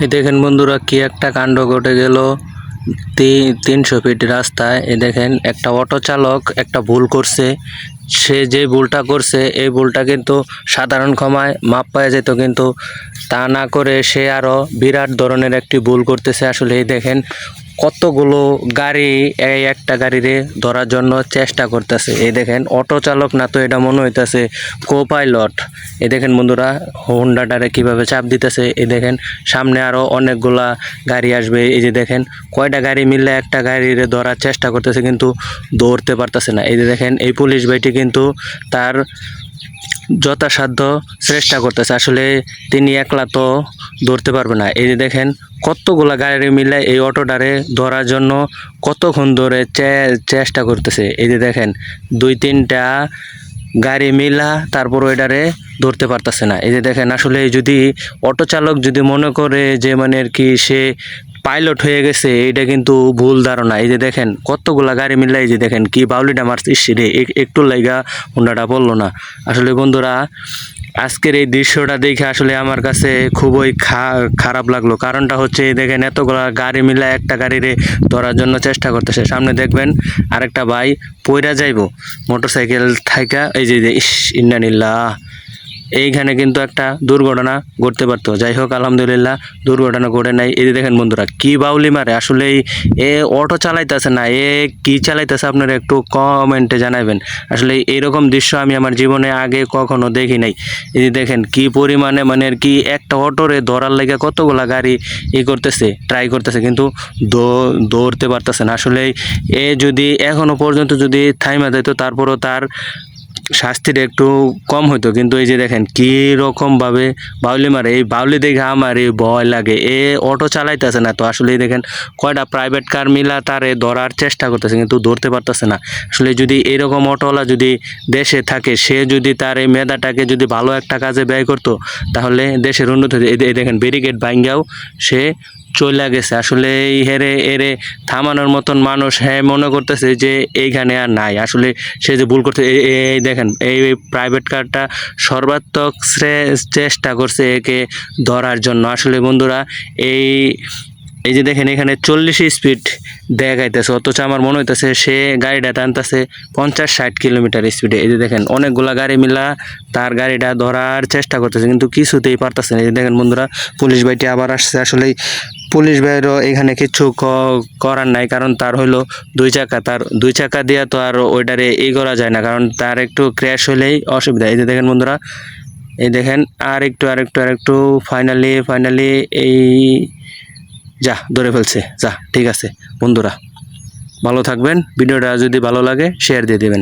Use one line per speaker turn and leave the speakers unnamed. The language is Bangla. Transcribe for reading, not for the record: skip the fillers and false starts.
এই দেখেন বন্ধুরা কি একটা কাণ্ড ঘটে গেল 300 ফিট রাস্তায়। এই দেখেন একটা অটো চালক একটা ভুল করছে। সে যে ভুলটা করছে এই ভুলটা কিন্তু সাধারণ ক্ষমায় মাপ পাওয়া যেত, কিন্তু তা না করে সে আরো বিরাট ধরনের একটি ভুল করতেছে। আসলে এই দেখেন কতগুলো গাড়ি এই একটা গাড়িরে ধরার জন্য চেষ্টা করতেছে। এই দেখেন অটো চালক না তো এটা মনে হইতেছে কো পাইলট। এই দেখেন বন্ধুরা হোন্ডাটারে কিভাবে চাপ দিতেছে। এই দেখেন সামনে আরো অনেকগুলা গাড়ি আসবে। এই যে দেখেন কয়টা গাড়ি মিললে একটা গাড়িরে ধরার চেষ্টা করতেছে কিন্তু ধরতে পারতেছে না। এই যে দেখেন এই পুলিশ ভাইটি কিন্তু তার যথাসাধ্য চেষ্টা করতেছে। আসলে তিনি একলা তো ধরতে পারবে না। এই যে দেখেন কতগুলা গাড়ি মিলে এই অটোটারে ধরার জন্য কতক্ষণ ধরে চেষ্টা করতেছে। এই যে দেখেন 2-3টা গাড়ি মিলা তারপর ওইটারে ধরতে পারতেছে না। এই যে দেখেন আসলে যদি অটো চালক যদি মনে করে যে মানে আর কি সে পাইলট হয়ে গেছে, এটা কিন্তু ভুল ধারণা। এই যে দেখেন কতগুলা গাড়ি মিলে এই যে দেখেন কি বাউলিটা মারছে, রে একটু লাইগা হুন্ডাটা পড়লো না। আসলে বন্ধুরা আজকের এই দৃশ্যটা দেখে আসলে আমার কাছে খুবই খারাপ লাগলো। কারণটা হচ্ছে এই দেখেন এতগুলা গাড়ি মিলে একটা গাড়িরে ধরার জন্য চেষ্টা করতেছে। সামনে দেখবেন আরেকটা ভাই পইরা যাইবো মোটরসাইকেল থাইকা। এই যে ইস ইন্নানিল্লাহ, এইখানে কিন্তু একটা দুর্ঘটনা ঘটতে পারতো। যাই হোক আলহামদুলিল্লাহ দুর্ঘটনা ঘটে নাই। এই যে দেখেন বন্ধুরা কি বাউলি মারে। আসলে এ অটো চালাইতেছে না, এ কি চালাইতেছে আপনারা একটু কমেন্টে জানাবেন। আসলে এইরকম দৃশ্য আমি আমার জীবনে আগে কখনো দেখি নাই। এই যে দেখেন কি পরিমাণে মানে আর কি একটা অটোরে ধরার লেগে কতগুলা গাড়ি করতেছে, ট্রাই করতেছে কিন্তু ধরতে পারতেছে না। আসলে এ যদি এখনো পর্যন্ত যদি থাইমা যাইতো তারপরও তার শাস্তিটা একটু কম হইতো। কিন্তু এই যে দেখেন কি রকম ভাবে বাউলি মারে, এই বাউলি দেখে আমার এই ভয় লাগে। এ অটো চালাইতেছে না তো আসলে দেখেন কয়টা প্রাইভেট কার মিলা তারে ধরার চেষ্টা করতেছে কিন্তু ধরতে পারতেছে না। আসলে যদি এরকম অটোওয়ালা যদি দেশে থাকে, সে যদি তার এই মেধাটাকে যদি ভালো একটা কাজে ব্যয় করতো তাহলে দেশের উন্নতি হতো। এই দেখেন ব্যারিকেড ভাঙ্গাও সে চলে গেছে। আসলে এই এরে থামানোর মতন মানুষ হ্যাঁ মনে করতেছে যে এইখানে আর নাই। আসলে সে যে ভুল করতে এই দেখেন এই প্রাইভেট কারটা সর্বাত্মক চেষ্টা করছে একে ধরার জন্য। আসলে বন্ধুরা এই এই যে দেখেন এখানে 40 স্পিড দেখাইতেছে, অথচ আমার মনে হইতেছে সে গাড়িটা টানতেছে 50-60 কিলোমিটার স্পিডে। এই যে দেখেন অনেকগুলা গাড়ি মিলা তার গাড়িটা ধরার চেষ্টা করতেছে কিন্তু কিছুতেই পারতেছে না। এই যে দেখেন বন্ধুরা পুলিশ ভাইটি আবার আসছে। আসলে পুলিশ ভাইয়েরও এখানে কিছু করার নাই, কারণ তার হইলো 2 চাকা, তার 2 চাকা দিয়ে তো আর ওইটারে করা যায় না, কারণ তার একটু ক্র্যাশ হলেই অসুবিধা। এই যে দেখেন বন্ধুরা এই দেখেন আর একটু ফাইনালি এই যা ধরে ফেলছে। যা ঠিক আছে বন্ধুরা, ভালো থাকবেন। ভিডিওটা যদি ভালো লাগে শেয়ার দিয়ে দেবেন।